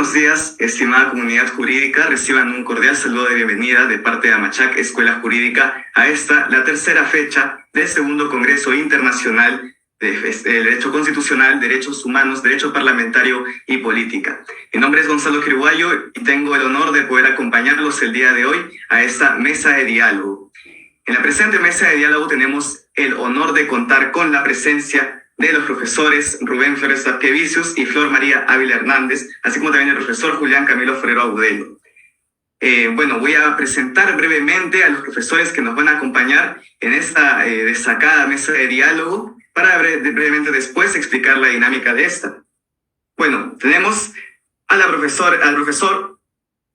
Buenos días, estimada comunidad jurídica. Reciban un cordial saludo de bienvenida de parte de Amachac Escuela Jurídica a esta, la tercera fecha del segundo Congreso Internacional de Derecho Constitucional, Derechos Humanos, Derecho Parlamentario y Política. Mi nombre es Gonzalo Quiriguayo y tengo el honor de poder acompañarlos el día de hoy a esta mesa de diálogo. En la presente mesa de diálogo tenemos el honor de contar con la presencia de los profesores Rubén Flores Vicius y Flor María Ávila Hernández, así como también el profesor Julián Camilo Forero Agudelo. Voy a presentar brevemente a los profesores que nos van a acompañar en esta destacada mesa de diálogo para brevemente después explicar la dinámica de esta. Bueno, tenemos al profesor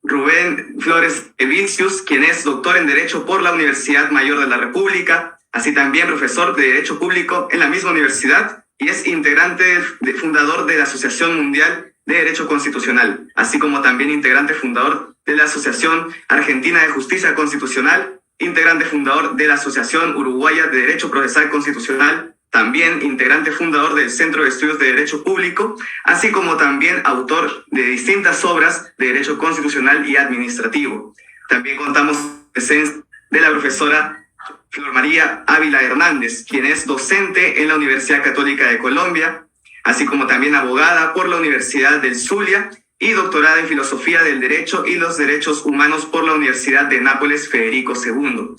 Rubén Flores Vicius, quien es doctor en Derecho por la Universidad Mayor de la República, así también profesor de Derecho Público en la misma universidad y es integrante fundador de la Asociación Mundial de Derecho Constitucional, así como también integrante fundador de la Asociación Argentina de Justicia Constitucional, integrante fundador de la Asociación Uruguaya de Derecho Procesal Constitucional, también integrante fundador del Centro de Estudios de Derecho Público, así como también autor de distintas obras de Derecho Constitucional y Administrativo. También contamos con la presencia de la profesora Flor María Ávila Hernández, quien es docente en la Universidad Católica de Colombia, así como también abogada por la Universidad del Zulia y doctorada en Filosofía del Derecho y los Derechos Humanos por la Universidad de Nápoles Federico II.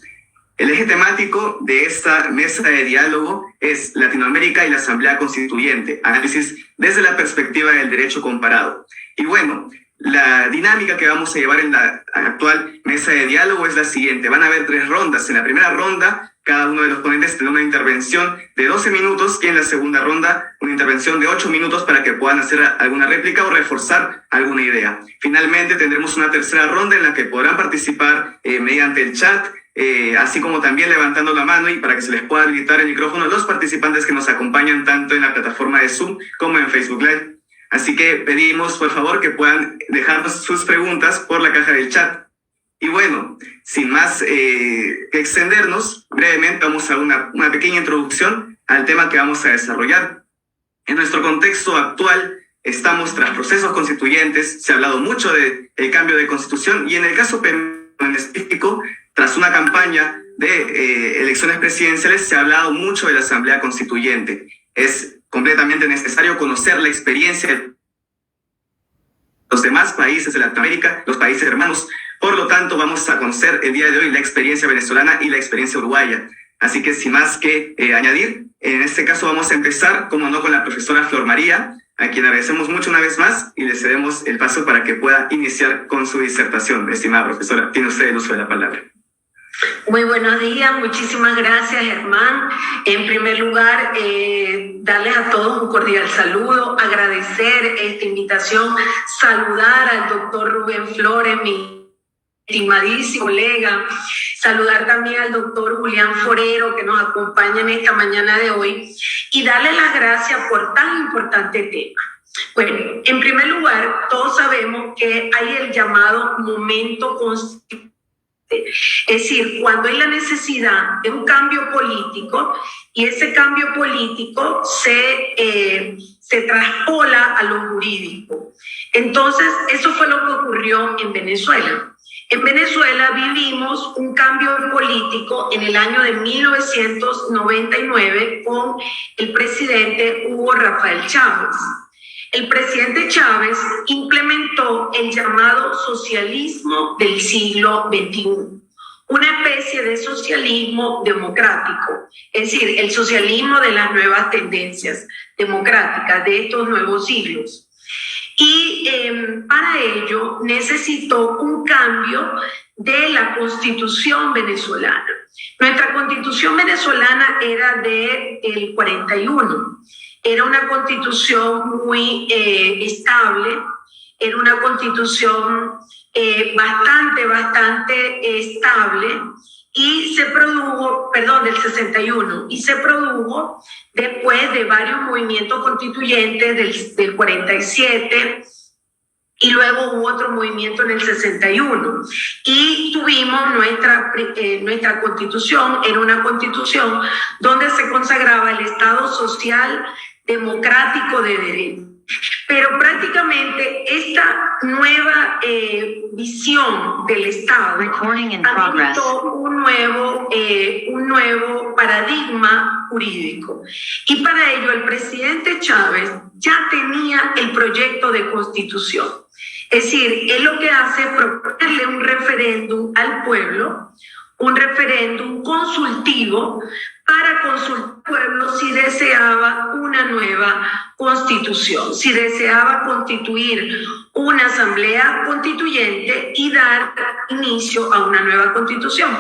El eje temático de esta mesa de diálogo es Latinoamérica y la Asamblea Constituyente, análisis desde la perspectiva del derecho comparado. Y bueno, la dinámica que vamos a llevar en la actual mesa de diálogo es la siguiente. Van a haber 3 rondas. En la primera ronda, cada uno de los ponentes tendrá una intervención de 12 minutos y en la segunda ronda una intervención de 8 minutos para que puedan hacer alguna réplica o reforzar alguna idea. Finalmente tendremos una tercera ronda en la que podrán participar mediante el chat, así como también levantando la mano y para que se les pueda habilitar el micrófono a los participantes que nos acompañan tanto en la plataforma de Zoom como en Facebook Live. Así que pedimos, por favor, que puedan dejarnos sus preguntas por la caja del chat. Y bueno, sin más que extendernos, brevemente vamos a una pequeña introducción al tema que vamos a desarrollar. En nuestro contexto actual, estamos tras procesos constituyentes, se ha hablado mucho del cambio de constitución y en el caso en específico, tras una campaña de elecciones presidenciales, se ha hablado mucho de la Asamblea Constituyente. Es completamente necesario conocer la experiencia de los demás países de Latinoamérica, los países hermanos. Por lo tanto, vamos a conocer el día de hoy la experiencia venezolana y la experiencia uruguaya. Así que sin más que añadir, en este caso vamos a empezar, como no, con la profesora Flor María, a quien agradecemos mucho una vez más y le cedemos el paso para que pueda iniciar con su disertación. Estimada profesora, tiene usted el uso de la palabra. Muy buenos días, muchísimas gracias, Germán. En primer lugar, darles a todos un cordial saludo, agradecer esta invitación, saludar al doctor Rubén Flores, mi estimadísimo colega, saludar también al doctor Julián Forero que nos acompaña en esta mañana de hoy y darle las gracias por tan importante tema. Bueno, en primer lugar, todos sabemos que hay el llamado momento constitucional. Es decir, cuando hay la necesidad de un cambio político y ese cambio político se traspola a lo jurídico. Entonces, eso fue lo que ocurrió en Venezuela. En Venezuela vivimos un cambio político en el año de 1999 con el presidente Hugo Rafael Chávez. El presidente Chávez implementó el llamado socialismo del siglo XXI, una especie de socialismo democrático, es decir, el socialismo de las nuevas tendencias democráticas de estos nuevos siglos. Y para ello necesitó un cambio de la Constitución venezolana. Nuestra Constitución venezolana era del 41. Era una constitución muy estable, era una constitución bastante estable y se produjo, del 61, y se produjo después de varios movimientos constituyentes del 47 y luego hubo otro movimiento en el 61 y tuvimos nuestra constitución. Era una constitución donde se consagraba el Estado social democrático de derecho. Pero prácticamente esta nueva visión del Estado habilitó un nuevo paradigma jurídico. Y para ello el presidente Chávez ya tenía el proyecto de constitución. Es decir, él lo que hace es proponerle un referéndum al pueblo, un referéndum consultivo para consultar al pueblo si deseaba una nueva constitución, si deseaba constituir una asamblea constituyente y dar inicio a una nueva constitución.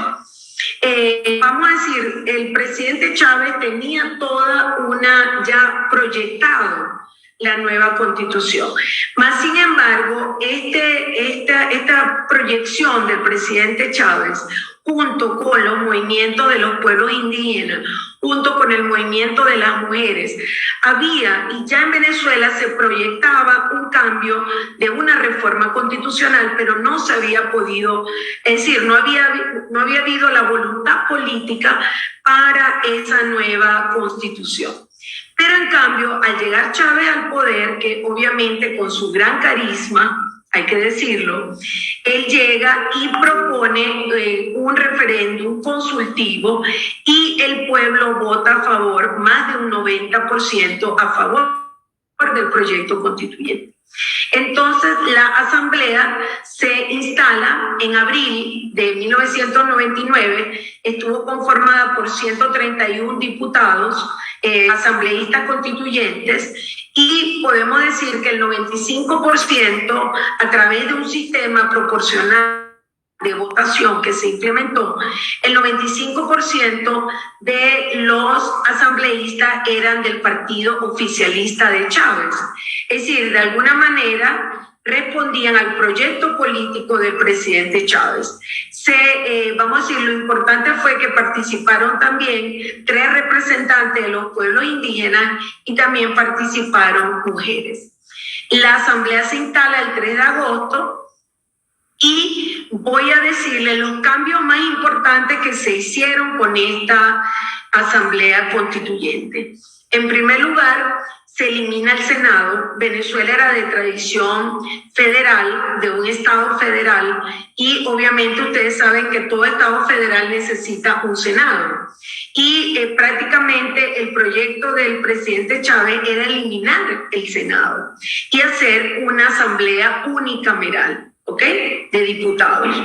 Vamos a decir, el presidente Chávez tenía toda una ya proyectado la nueva constitución. Más sin embargo, esta proyección del presidente Chávez, junto con los movimientos de los pueblos indígenas, junto con el movimiento de las mujeres, y ya en Venezuela se proyectaba un cambio de una reforma constitucional, pero no se había podido, es decir, no había habido la voluntad política para esa nueva constitución. Pero en cambio, al llegar Chávez al poder, que obviamente con su gran carisma, hay que decirlo, él llega y propone un referéndum consultivo y el pueblo vota a favor, más de un 90% a favor del proyecto constituyente. Entonces, la asamblea se instala en abril de 1999, estuvo conformada por 131 diputados, asambleístas constituyentes, y podemos decir que el 95% a través de un sistema proporcional de votación que se implementó, el 95% de los asambleístas eran del partido oficialista de Chávez. Es decir, de alguna manera respondían al proyecto político del presidente Chávez. Vamos a decir, lo importante fue que participaron también 3 representantes de los pueblos indígenas y también participaron mujeres. La asamblea se instala el 3 de agosto y voy a decirles los cambios más importantes que se hicieron con esta asamblea constituyente. En primer lugar, se elimina el Senado. Venezuela era de tradición federal, de un Estado federal, y obviamente ustedes saben que todo Estado federal necesita un Senado. Y prácticamente el proyecto del presidente Chávez era eliminar el Senado y hacer una asamblea unicameral, ¿ok?, de diputados.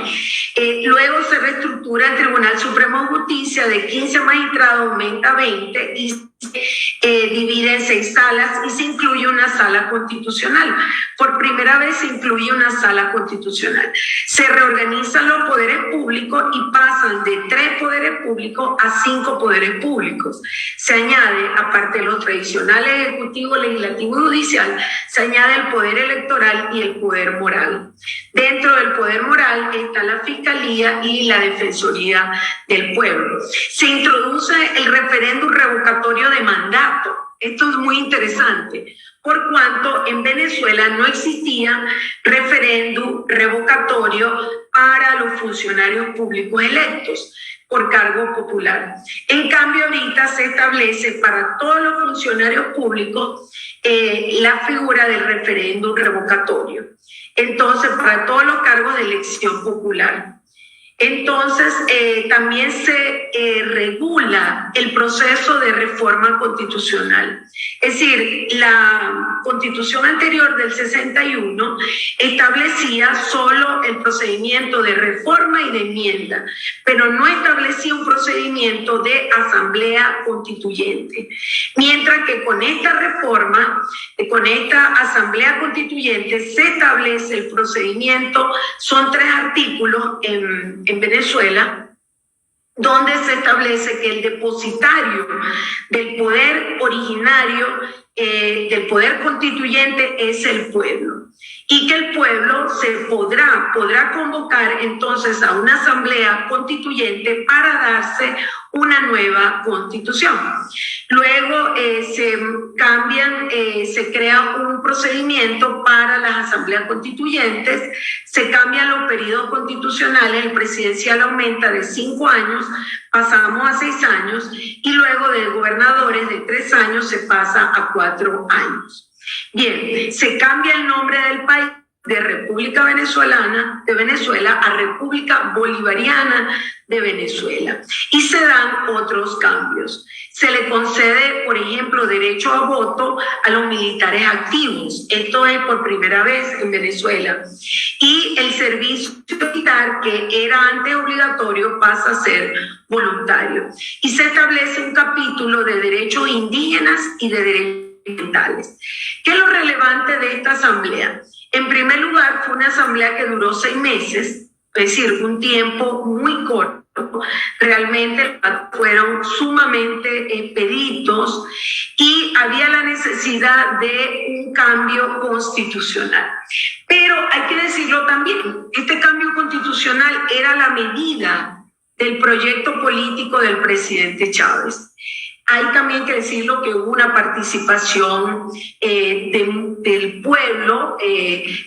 Luego se reestructura el Tribunal Supremo de Justicia, de 15 magistrados aumenta a 20 y se divide en 6 salas y se incluye una sala constitucional. Por primera vez se incluye una sala constitucional. Se reorganizan los poderes públicos y pasan de 3 poderes públicos a 5 poderes públicos. Se añade, aparte de los tradicionales ejecutivo, legislativo y judicial, se añade el poder electoral y el poder moral. Dentro del poder moral está la Fiscalía y la Defensoría del Pueblo. Se introduce el referéndum revocatorio de mandato. Esto es muy interesante, por cuanto en Venezuela no existía referéndum revocatorio para los funcionarios públicos electos por cargo popular. En cambio, ahorita se establece para todos los funcionarios públicos la figura del referéndum revocatorio. Entonces, para todos los cargos de elección popular. Entonces, también se regula el proceso de reforma constitucional. Es decir, la constitución anterior del 61 establecía solo el procedimiento de reforma y de enmienda, pero no establecía un procedimiento de asamblea constituyente. Mientras que con esta reforma, con esta asamblea constituyente, se establece el procedimiento, son 3 artículos en Venezuela, donde se establece que el depositario del poder originario, del poder constituyente, es el pueblo. Y que el pueblo se podrá convocar entonces a una asamblea constituyente para darse una nueva constitución. Luego se crea un procedimiento para las asambleas constituyentes, se cambian los periodos constitucionales, el presidencial aumenta de 5 años, pasamos a 6 años, y luego de gobernadores de 3 años se pasa a 4 años. Bien, se cambia el nombre del país de República Venezolana de Venezuela a República Bolivariana de Venezuela y se dan otros cambios. Se le concede, por ejemplo, derecho a voto a los militares activos. Esto es por primera vez en Venezuela. Y el servicio militar, que era antes obligatorio, pasa a ser voluntario. Y se establece un capítulo de derechos indígenas y de derechos ambientales. ¿Qué es lo relevante de esta asamblea? En primer lugar, fue una asamblea que duró 6 meses, es decir, un tiempo muy corto. Realmente fueron sumamente expeditos y había la necesidad de un cambio constitucional. Pero hay que decirlo también, este cambio constitucional era la medida del proyecto político del presidente Chávez. Hay también que decirlo que hubo una participación del pueblo.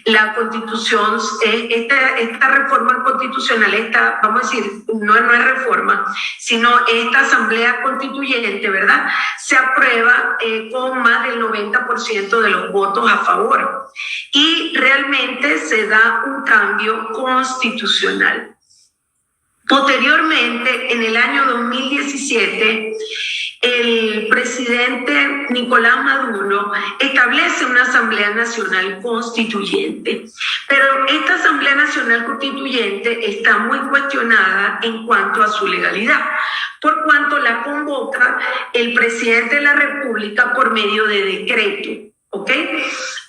La constitución, esta reforma constitucional, vamos a decir, no es reforma, sino esta asamblea constituyente, ¿verdad? Se aprueba con más del 90% de los votos a favor. Y realmente se da un cambio constitucional. Posteriormente, en el año 2017, el presidente Nicolás Maduro establece una Asamblea Nacional Constituyente. Pero esta Asamblea Nacional Constituyente está muy cuestionada en cuanto a su legalidad, por cuanto la convoca el presidente de la República por medio de decreto. ¿Ok?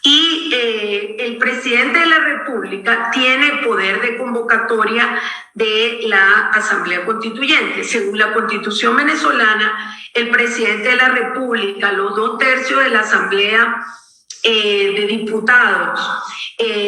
Y el presidente de la República tiene poder de convocatoria de la Asamblea Constituyente. Según la Constitución venezolana, el presidente de la República, los 2/3 de la Asamblea de Diputados,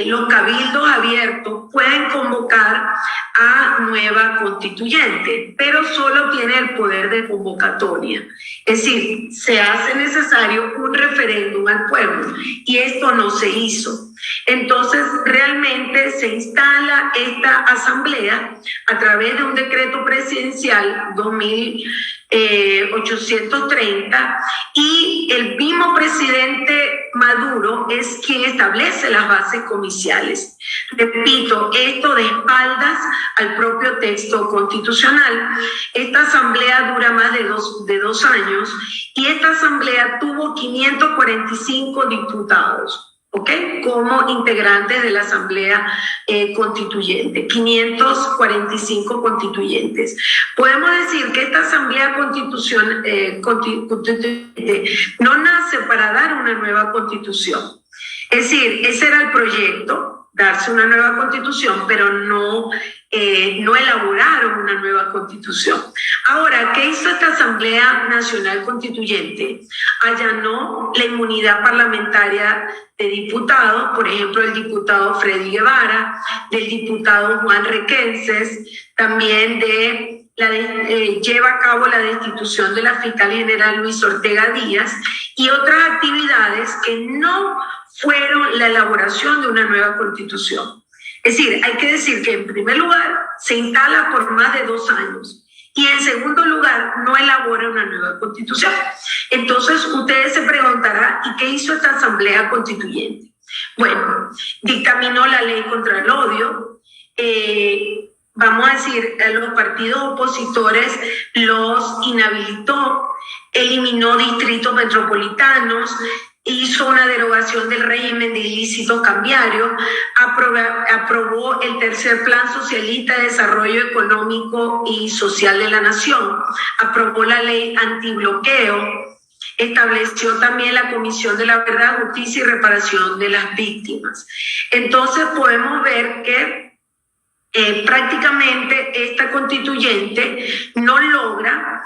los cabildos abiertos pueden convocar a nueva constituyente, pero solo tiene el poder de convocatoria. Es decir, se hace necesario un referéndum al pueblo y esto no se hizo. Entonces, realmente se instala esta asamblea a través de un decreto presidencial 2830 y el mismo presidente Maduro es quien establece las bases comiciales. Repito, esto de espaldas al propio texto constitucional. Esta asamblea dura más de dos años y esta asamblea tuvo 545 diputados. ¿Ok? Como integrantes de la Asamblea Constituyente, 545 constituyentes. Podemos decir que esta Asamblea Constituyente no nace para dar una nueva constitución. Es decir, ese era el proyecto, darse una nueva constitución, pero no elaboraron una nueva constitución. Ahora, ¿qué hizo esta Asamblea Nacional Constituyente? Allanó la inmunidad parlamentaria de diputados, por ejemplo, el diputado Freddy Guevara, del diputado Juan Requenses, también lleva a cabo la destitución de la fiscal general Luis Ortega Díaz y otras actividades que no fueron la elaboración de una nueva constitución. Es decir, hay que decir que en primer lugar se instala por más de 2 años y en segundo lugar no elabora una nueva constitución. Entonces ustedes se preguntarán, ¿y qué hizo esta Asamblea Constituyente? Bueno, dictaminó la ley contra el odio, vamos a decir, a los partidos opositores los inhabilitó, eliminó distritos metropolitanos, hizo una derogación del régimen de ilícitos cambiarios, aprobó el tercer plan socialista de desarrollo económico y social de la nación, aprobó la ley antibloqueo, estableció también la Comisión de la Verdad, Justicia y Reparación de las Víctimas. Entonces podemos ver que prácticamente esta constituyente no logra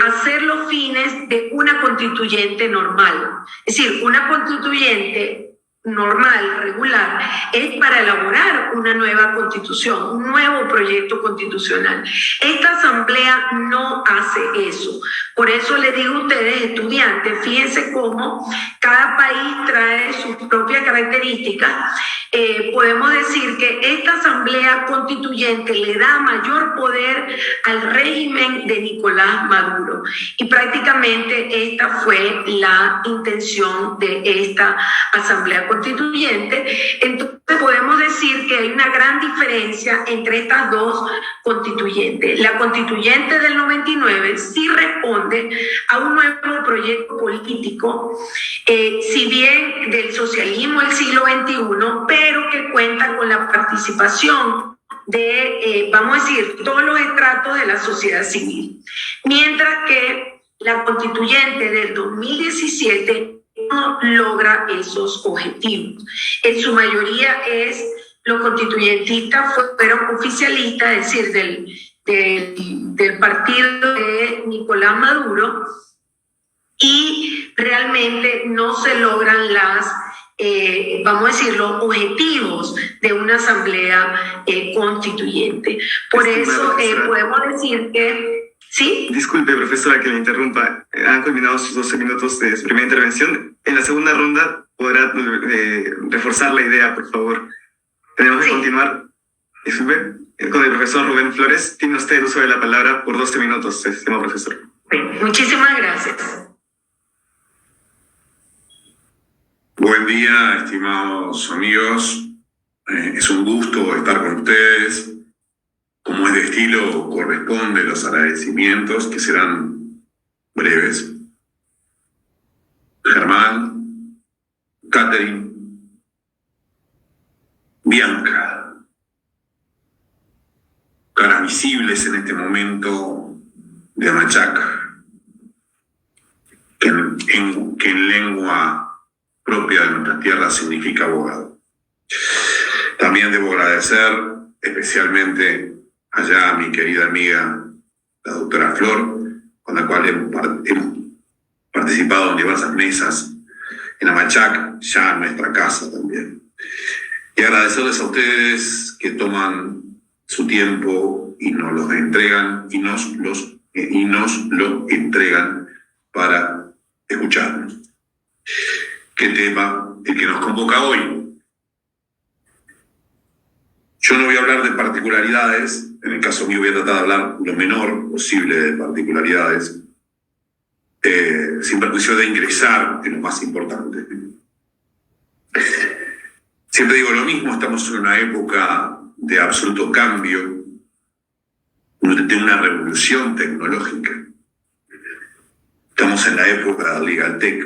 hacer los fines de una constituyente normal. Es decir, una constituyente normal, regular, es para elaborar una nueva constitución, un nuevo proyecto constitucional. Esta asamblea no hace eso. Por eso le digo a ustedes, estudiantes, fíjense cómo cada país trae sus propias características. Podemos decir que esta asamblea constituyente le da mayor poder al régimen de Nicolás Maduro. Y prácticamente esta fue la intención de esta asamblea constituyente. Entonces podemos decir que hay una gran diferencia entre estas dos constituyentes. La constituyente del 99 sí responde a un nuevo proyecto político, si bien del socialismo del siglo XXI, pero que cuenta con la participación de, vamos a decir, todos los estratos de la sociedad civil. Mientras que la constituyente del 2017 no logra esos objetivos. En su mayoría los constituyentistas fueron oficialistas, es decir, del partido de Nicolás Maduro, y realmente no se logran vamos a decir, los objetivos de una asamblea constituyente. Por eso podemos decir que... ¿Sí? Disculpe, profesora, que le interrumpa. Han culminado sus 12 minutos de su primera intervención. En la segunda ronda podrá reforzar la idea, por favor. Tenemos que continuar. Disculpe. Con el profesor Rubén Flores. Tiene usted el uso de la palabra por 12 minutos, estimado profesor. Muchísimas gracias. Buen día, estimados amigos. Es un gusto estar con ustedes. Como es de estilo, corresponde los agradecimientos, que serán breves. Germán, Catherine, Bianca, caras visibles en este momento de Amachac, que en lengua propia de nuestra tierra significa abogado. También debo agradecer especialmente allá a mi querida amiga, la doctora Flor, con la cual hemos participado en diversas mesas en Amachac, ya en nuestra casa también. Y agradecerles a ustedes que toman su tiempo y nos los entregan y nos lo entregan para escucharnos. ¿Qué tema el que nos convoca hoy? Yo no voy a hablar de particularidades, en el caso mío voy a tratar de hablar lo menor posible de particularidades, sin perjuicio de ingresar en lo más importante. Siempre digo lo mismo, estamos en una época de absoluto cambio, de una revolución tecnológica. Estamos en la época del legal tech.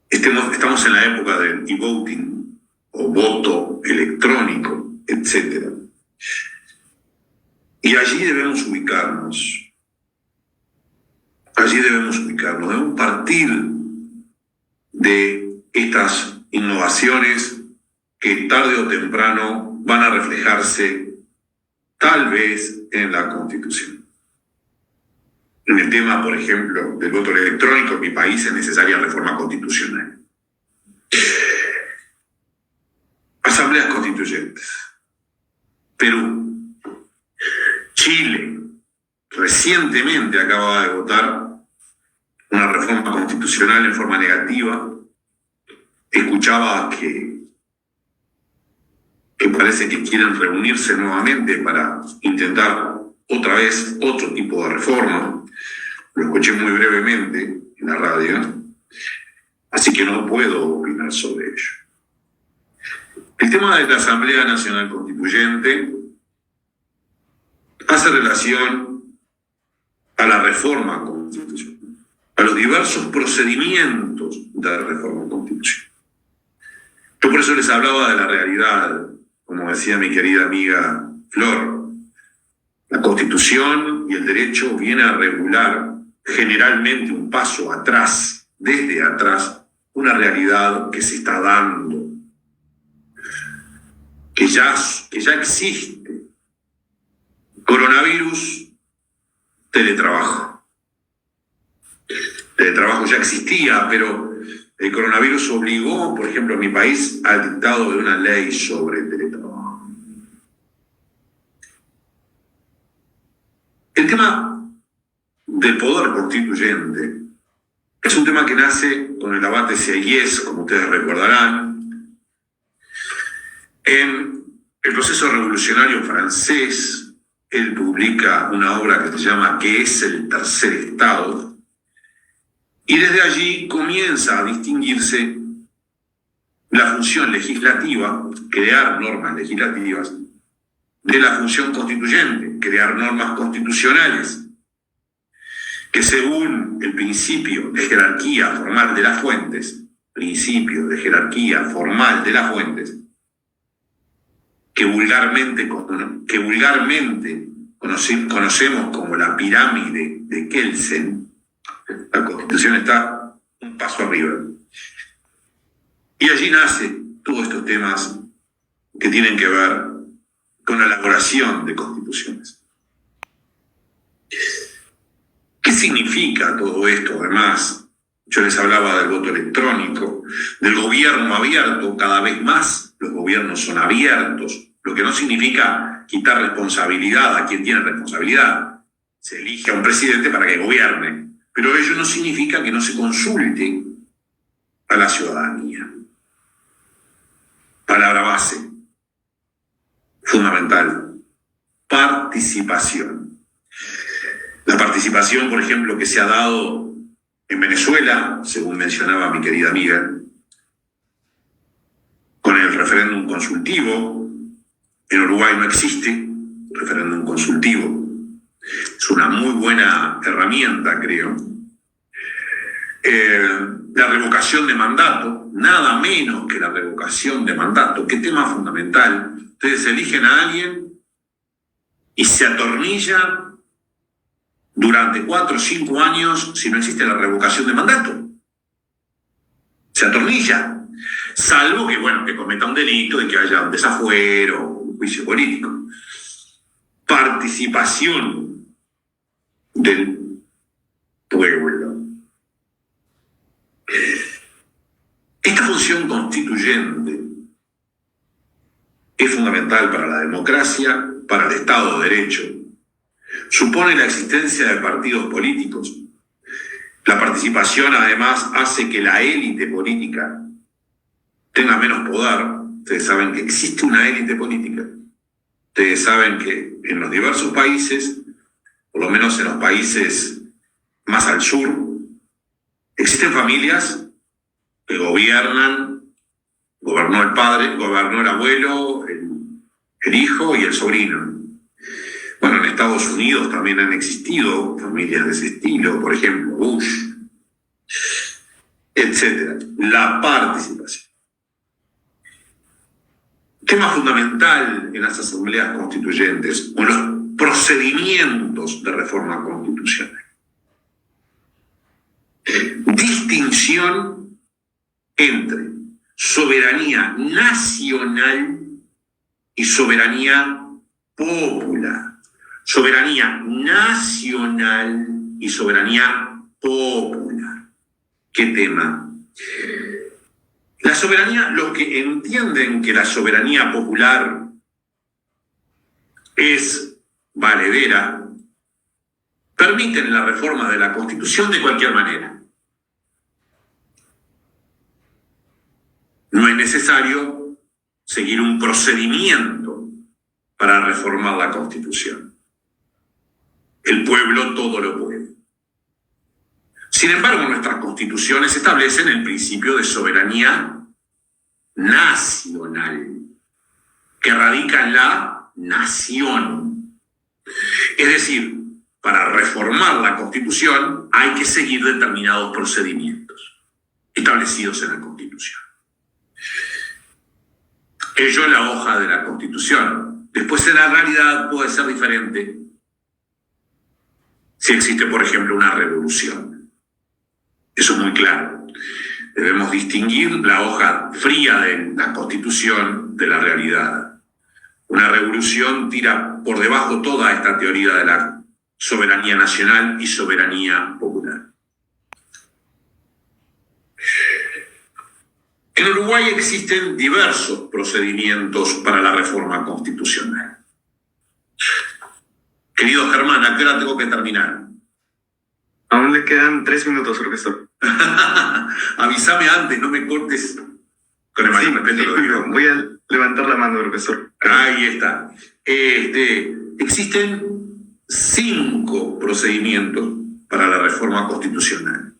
Estamos en la época del e-voting, o voto electrónico, etc. Y allí debemos ubicarnos. Debemos partir de estas innovaciones que tarde o temprano van a reflejarse tal vez en la Constitución. En el tema, por ejemplo, del voto electrónico, en mi país es necesaria reforma constitucional. Asambleas constituyentes. Perú. Chile. Recientemente acaba de votar una reforma constitucional en forma negativa. Escuchaba que parece que quieren reunirse nuevamente para intentar otra vez otro tipo de reforma. Lo escuché muy brevemente en la radio, así que no puedo opinar sobre ello. El tema de la Asamblea Nacional Constituyente hace relación a la reforma constitucional, a los diversos procedimientos de la reforma constitucional. Yo por eso les hablaba de la realidad, como decía mi querida amiga Flor. La Constitución y el derecho viene a regular generalmente un paso atrás, desde atrás, una realidad que se está dando, que ya existe. Coronavirus, teletrabajo. Teletrabajo ya existía, pero El coronavirus obligó, por ejemplo, a mi país al dictado de una ley sobre el teletrabajo. El tema del poder constituyente es un tema que nace con el abate Sieyès, como ustedes recordarán. En el proceso revolucionario francés, él publica una obra que se llama ¿Qué es el tercer Estado? Y desde allí comienza a distinguirse la función legislativa, crear normas legislativas, de la función constituyente, crear normas constitucionales, que según el principio de jerarquía formal de las fuentes, que vulgarmente conocemos como la pirámide de Kelsen, la Constitución está un paso arriba. Y allí nacen todos estos temas que tienen que ver con la elaboración de constituciones. ¿Qué significa todo esto? Además, yo les hablaba del voto electrónico, del gobierno abierto. Cada vez más los gobiernos son abiertos, lo que no significa quitar responsabilidad a quien tiene responsabilidad. Se elige a un presidente para que gobierne, pero ello no significa que no se consulte a la ciudadanía. Palabra base, fundamental: participación. La participación, por ejemplo, que se ha dado en Venezuela, según mencionaba mi querida amiga, con el referéndum consultivo. En Uruguay no existe referéndum consultivo. Es una muy buena herramienta, creo. La revocación de mandato, nada menos que la revocación de mandato. ¿Qué tema fundamental? Ustedes eligen a alguien y se atornilla durante 4 o 5 años si no existe la revocación de mandato. Se atornilla. Salvo que, que cometa un delito y que haya un desafuero, un juicio político. Participación del pueblo. Esta función constituyente es fundamental para la democracia, para el Estado de Derecho. Supone la existencia de partidos políticos. La participación, además, hace que la élite política tenga menos poder. Ustedes saben que existe una élite política. Ustedes saben que en los diversos países, por lo menos en los países más al sur, existen familias que gobiernan. Gobernó el padre, gobernó el abuelo, el hijo y el sobrino. Bueno, en Estados Unidos también han existido familias de ese estilo, por ejemplo, Bush, etc. La participación. Tema fundamental en las asambleas constituyentes o en los procedimientos de reforma constitucional. Distinción entre soberanía nacional y soberanía popular. Soberanía nacional y soberanía popular. ¿Qué tema? La soberanía, los que entienden que la soberanía popular es valedera, permiten la reforma de la Constitución de cualquier manera. No es necesario seguir un procedimiento para reformar la Constitución. El pueblo todo lo puede. Sin embargo, nuestras constituciones establecen el principio de soberanía nacional, que radica en la nación. Es decir, para reformar la Constitución hay que seguir determinados procedimientos establecidos en la Constitución. Ello es la hoja de la Constitución. Después, en la realidad puede ser diferente si existe, por ejemplo, una revolución. Eso es muy claro. Debemos distinguir la hoja fría de la Constitución de la realidad. Una revolución tira por debajo toda esta teoría de la soberanía nacional y soberanía popular. En Uruguay existen diversos procedimientos para la reforma constitucional. Querido Germán, ¿a qué hora tengo que terminar? Aún le quedan 3 minutos, profesor. Avísame antes, no me cortes. Con el mayor respeto lo digo. Voy a levantar la mano, profesor. Ahí está. Existen 5 procedimientos para la reforma constitucional.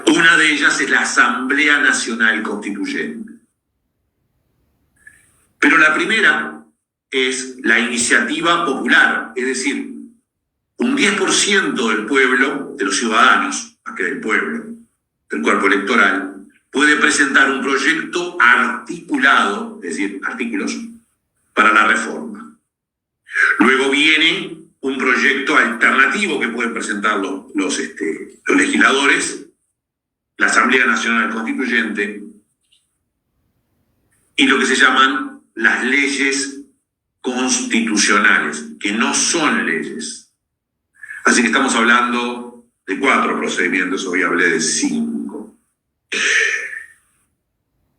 Una de ellas es la Asamblea Nacional Constituyente. Pero la primera es la iniciativa popular, es decir, un 10% del pueblo, de los ciudadanos, más que del pueblo, del cuerpo electoral, puede presentar un proyecto articulado, es decir, artículos, para la reforma. Luego viene un proyecto alternativo que pueden presentar los legisladores, la Asamblea Nacional Constituyente, y lo que se llaman las leyes constitucionales, que no son leyes. Así que estamos hablando de 4 procedimientos, hoy hablé de 5.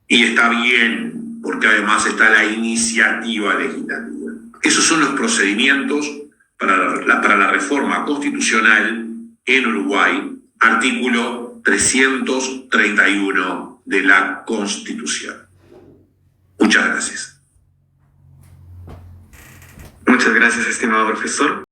Y está bien, porque además está la iniciativa legislativa. Esos son los procedimientos para la reforma constitucional en Uruguay, artículo 331 de la Constitución. Muchas gracias. Muchas gracias, estimado profesor.